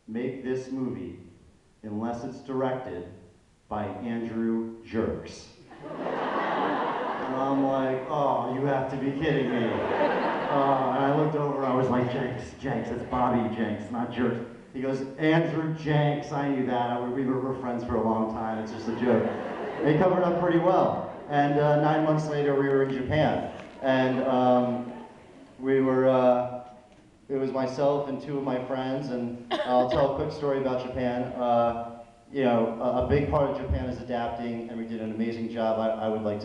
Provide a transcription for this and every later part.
make this movie unless it's directed by Andrew Jenks. And I'm like, oh, you have to be kidding me. And I looked over, I was like, Jenks, it's Bobby Jenks, not Jerks. He goes, Andrew Jenks, I knew that. We were friends for a long time, it's just a joke. They covered up pretty well. And 9 months later, we were in Japan. And it was myself and two of my friends, and I'll tell a quick story about Japan. You know, a big part of Japan is adapting, and we did an amazing job. I'd like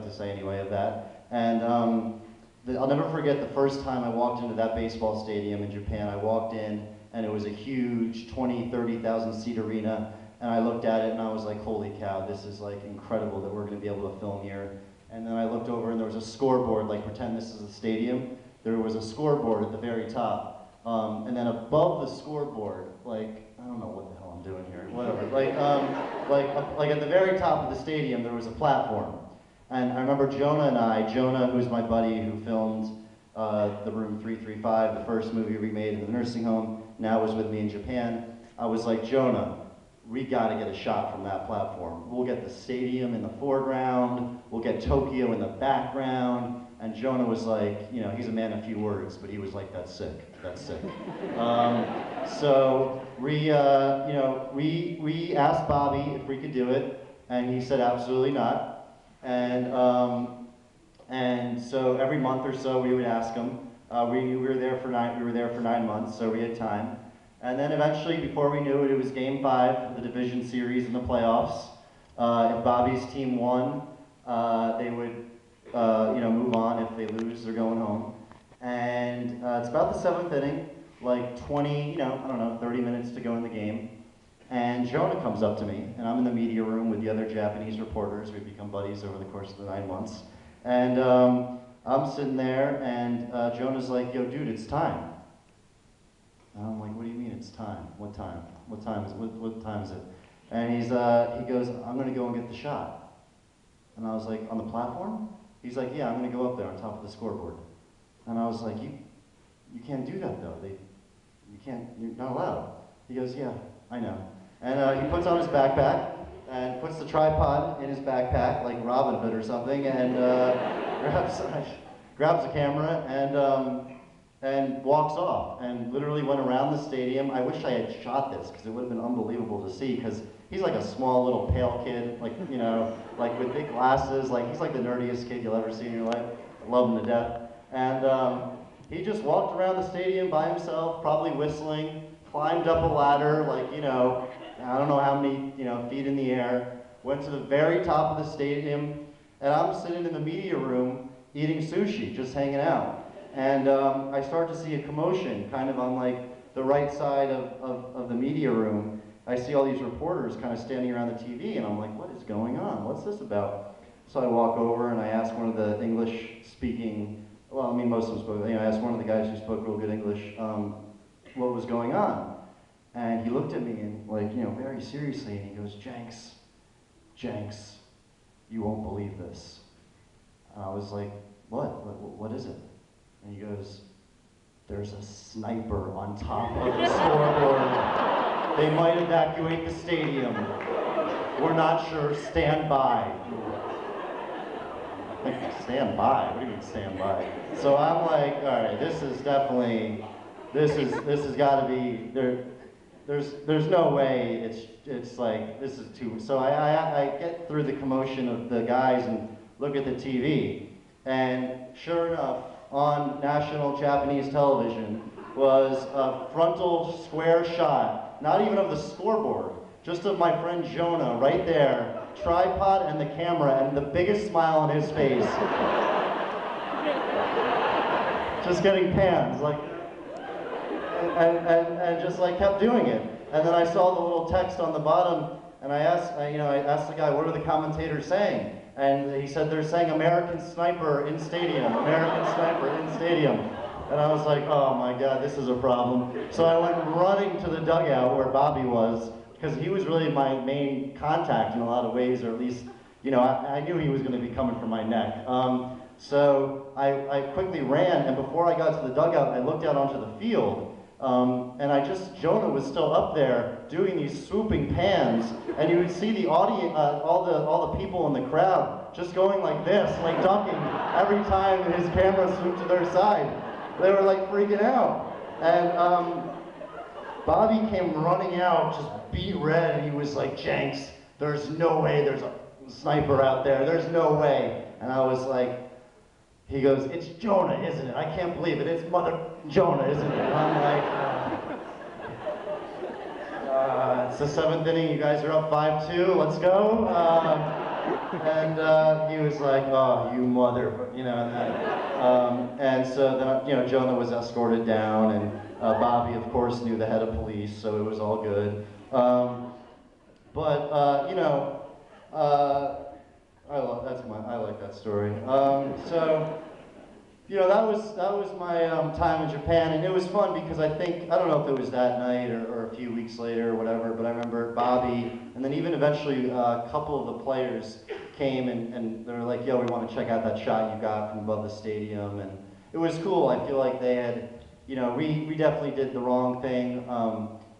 to say anyway of that. And I'll never forget the first time I walked into that baseball stadium in Japan. I walked in, and it was a huge 20, 30,000 seat arena, and I looked at it and I was like, holy cow, this is like incredible that we're going to be able to film here. And then I looked over and there was a scoreboard, like pretend this is the stadium. There was a scoreboard at the very top, and then above the scoreboard, like, I don't know what the hell I'm doing here, whatever. Like at the very top of the stadium, there was a platform. And I remember Jonah, who's my buddy who filmed The Room 335, the first movie we made in the nursing home, now was with me in Japan. I was like, Jonah, we gotta get a shot from that platform. We'll get the stadium in the foreground, we'll get Tokyo in the background. And Jonah was like, you know, he's a man of few words, but he was like, that's sick, that's sick. So we asked Bobby if we could do it, and he said absolutely not. And so every month or so we would ask him. We were there for 9 months, so we had time. And then eventually, before we knew it, it was Game 5 of the division series in the playoffs. If Bobby's team won, they would move on. If they lose, they're going home. And it's about the 7th inning, like 30 minutes to go in the game. And Jonah comes up to me, and I'm in the media room with the other Japanese reporters. We've become buddies over the course of the 9 months. And I'm sitting there, and Jonah's like, yo, dude, it's time. And I'm like, what do you mean it's time? What time? What time is it? And he goes, I'm gonna go and get the shot. And I was like, on the platform? He's like, yeah, I'm gonna go up there on top of the scoreboard. And I was like, you can't do that though. You're not allowed. He goes, yeah, I know. And he puts on his backpack and puts the tripod in his backpack, like Robin Hood or something, and grabs a camera and walks off, and literally went around the stadium. I wish I had shot this, because it would have been unbelievable to see, because he's like a small little pale kid, like, you know, like with big glasses, like he's like the nerdiest kid you'll ever see in your life. I love him to death. And he just walked around the stadium by himself, probably whistling, climbed up a ladder, like, you know, I don't know how many, feet in the air, went to the very top of the stadium, and I'm sitting in the media room eating sushi, just hanging out. And I start to see a commotion kind of on like the right side of the media room. I see all these reporters kind of standing around the TV, and I'm like, what is going on? What's this about? So I walk over and I ask one of the English-speaking, well, I mean, most of them spoke, I asked one of the guys who spoke real good English what was going on. And he looked at me and, like, very seriously, and he goes, Jenks, you won't believe this. And I was like, what is it? And he goes, there's a sniper on top of the scoreboard. They might evacuate the stadium. We're not sure, stand by. Stand by? What do you mean stand by? So I'm like, all right, this has got to be, there's no way it's like, this is too, so I get through the commotion of the guys and look at the TV, and sure enough, on national Japanese television was a frontal square shot, not even of the scoreboard, just of my friend Jonah right there, tripod and the camera, and the biggest smile on his face. Just getting pans, like, and just like kept doing it. And then I saw the little text on the bottom, and I asked the guy, what are the commentators saying? And he said, they're saying American sniper in stadium, American sniper in stadium. And I was like, oh my God, this is a problem. So I went running to the dugout where Bobby was, because he was really my main contact in a lot of ways, or at least, I knew he was going to be coming for my neck. So I quickly ran, and before I got to the dugout, I looked out onto the field, And Jonah was still up there doing these swooping pans, and you would see the audience, all the people in the crowd just going like this, like ducking every time his camera swooped to their side. They were like freaking out. And Bobby came running out, just beat red, and he was like, "Jenks, there's no way there's a sniper out there. There's no way." And I was like, he goes, "It's Jonah, isn't it? I can't believe it. It's Mother Jonah, isn't it?" And I'm like, it's the 7th inning. You guys are up 5-2. Let's go. And he was like, "Oh, you mother," you know. And so then, you know, Jonah was escorted down, and Bobby, of course, knew the head of police, so it was all good. You know, I like that story. So, you know, that was my time in Japan, and it was fun because I don't know if it was that night or a few weeks later or whatever, but I remember Bobby, and then even eventually a couple of the players came and they were like, "Yo, we want to check out that shot you got from above the stadium," and it was cool. I feel like they had, you know, we definitely did the wrong thing,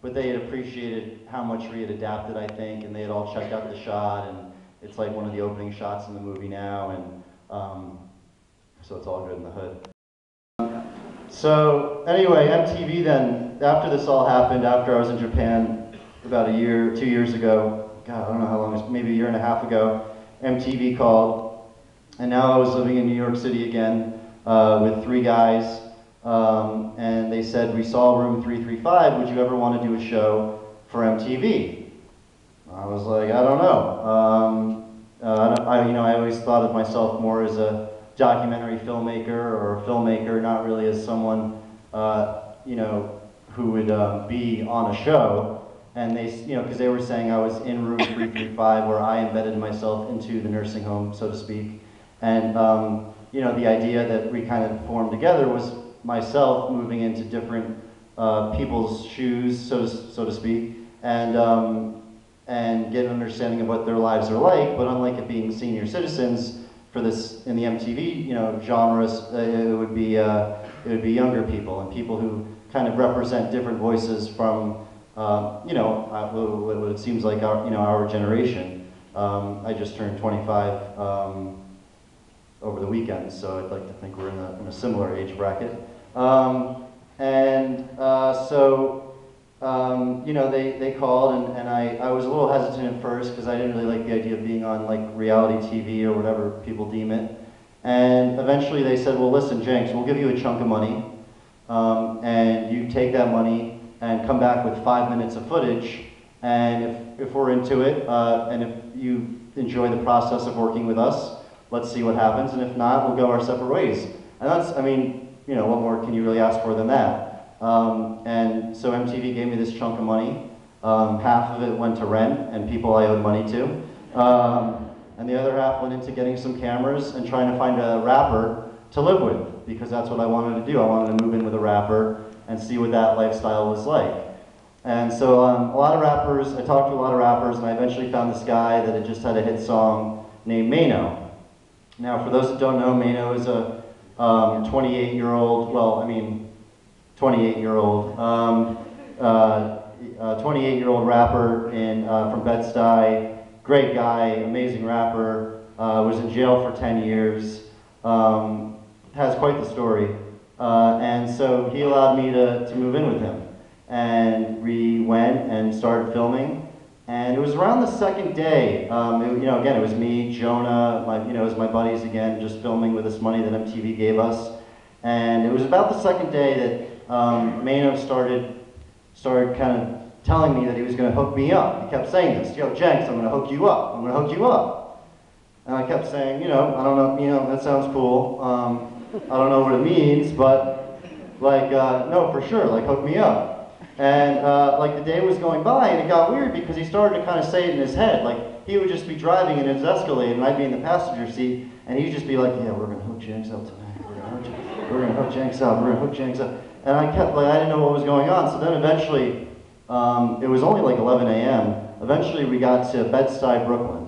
but they had appreciated how much we had adapted, I think, and they had all checked out the shot, and it's like one of the opening shots in the movie now, and so it's all good in the hood. So anyway, MTV then, after this all happened, after I was in Japan about 2 years ago, God, I don't know how long, it was, maybe a year and a half ago, MTV called, and now I was living in New York City again with 3 guys, and they said, "We saw room 335, would you ever want to do a show for MTV?" I was like, I don't know. I always thought of myself more as a documentary filmmaker or a filmmaker, not really as someone, you know, who would be on a show. And they, you know, because they were saying I was in room 335, where I embedded myself into the nursing home, so to speak. And you know, the idea that we kind of formed together was myself moving into different people's shoes, so to speak, and get an understanding of what their lives are like. But unlike it being senior citizens, for this in the MTV, you know, genres, it would be younger people and people who kind of represent different voices from, you know, what it seems like our generation. I just turned 25 over the weekend, so I'd like to think we're in a similar age bracket. You know, they called, and I was a little hesitant at first because I didn't really like the idea of being on like reality TV or whatever people deem it. And eventually they said, "Well, listen, Jenks, we'll give you a chunk of money, and you take that money and come back with 5 minutes of footage, and if we're into it, and if you enjoy the process of working with us, let's see what happens, and if not, we'll go our separate ways." And that's, I mean, you know, what more can you really ask for than that? And so MTV gave me this chunk of money. Half of it went to rent and people I owed money to. And the other half went into getting some cameras and trying to find a rapper to live with, because that's what I wanted to do. I wanted to move in with a rapper and see what that lifestyle was like. And so a lot of rappers, I talked to a lot of rappers, and I eventually found this guy that had just had a hit song named Mano. Now, for those that don't know, Mano is a 28-year-old, well, I mean, 28-year-old 28-year-old rapper from Bed-Stuy, great guy, amazing rapper, was in jail for 10 years, has quite the story, and so he allowed me to move in with him, and we went and started filming, and it was around the second day, you know, again, it was me, Jonah, it was my buddies again, just filming with this money that MTV gave us, and it was about the second day that Mano started kind of telling me that he was going to hook me up. He kept saying this, "Yo, Jenks, I'm going to hook you up. I'm going to hook you up." And I kept saying, you know, I don't know, you know, that sounds cool. I don't know what it means, but like, no, for sure, like, hook me up. And like the day was going by, and it got weird because he started to kind of say it in his head. Like, he would just be driving in his Escalade, and I'd be in the passenger seat, and he'd just be like, "Yeah, we're going to hook Jenks up tonight. We're going to hook Jenks up. We're going to hook Jenks up." And I kept, like, I didn't know what was going on. So then eventually, it was only like 11 a.m. Eventually we got to Bed-Stuy, Brooklyn.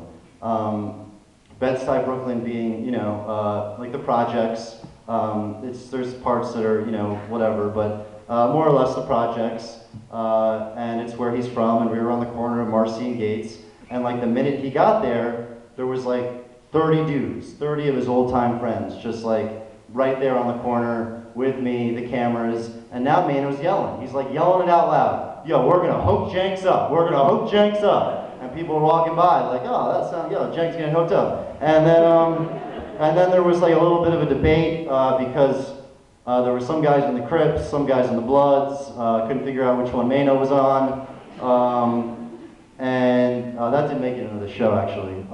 Bed-Stuy, Brooklyn being, you know, like the projects. There's parts that are, you know, whatever, but more or less the projects, and it's where he's from, and we were on the corner of Marcy and Gates, and like the minute he got there, there was like 30 dudes, 30 of his old-time friends, just like right there on the corner with me, the cameras, and now Mano's yelling. He's like yelling it out loud. Yo, we're gonna hook Jenks up. We're gonna hook Jenks up. And people are walking by like, oh, that sounds, yo, Jenks getting hooked up. And then there was like a little bit of a debate because there were some guys in the Crips, some guys in the Bloods. Couldn't figure out which one Mano was on. And that didn't make it into the show actually.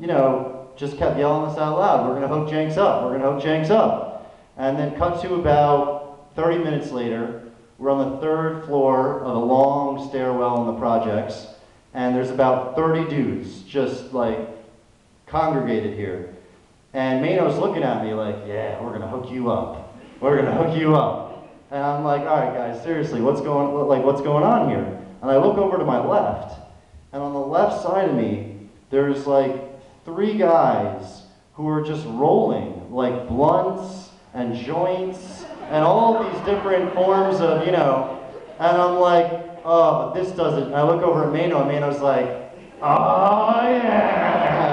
You know, just kept yelling this out loud. We're gonna hook Jenks up. We're gonna hook Jenks up. And then cut to about 30 minutes later, we're on the 3rd floor of a long stairwell in the projects, and there's about 30 dudes just like congregated here. And Mano's looking at me like, yeah, we're gonna hook you up. We're gonna hook you up. And I'm like, all right guys, seriously, what's going on here? And I look over to my left, and on the left side of me, there's like 3 guys who are just rolling like blunts and joints and all these different forms of, you know, and I'm like, oh, this doesn't, I look over at Mano, and Mano's like, oh yeah.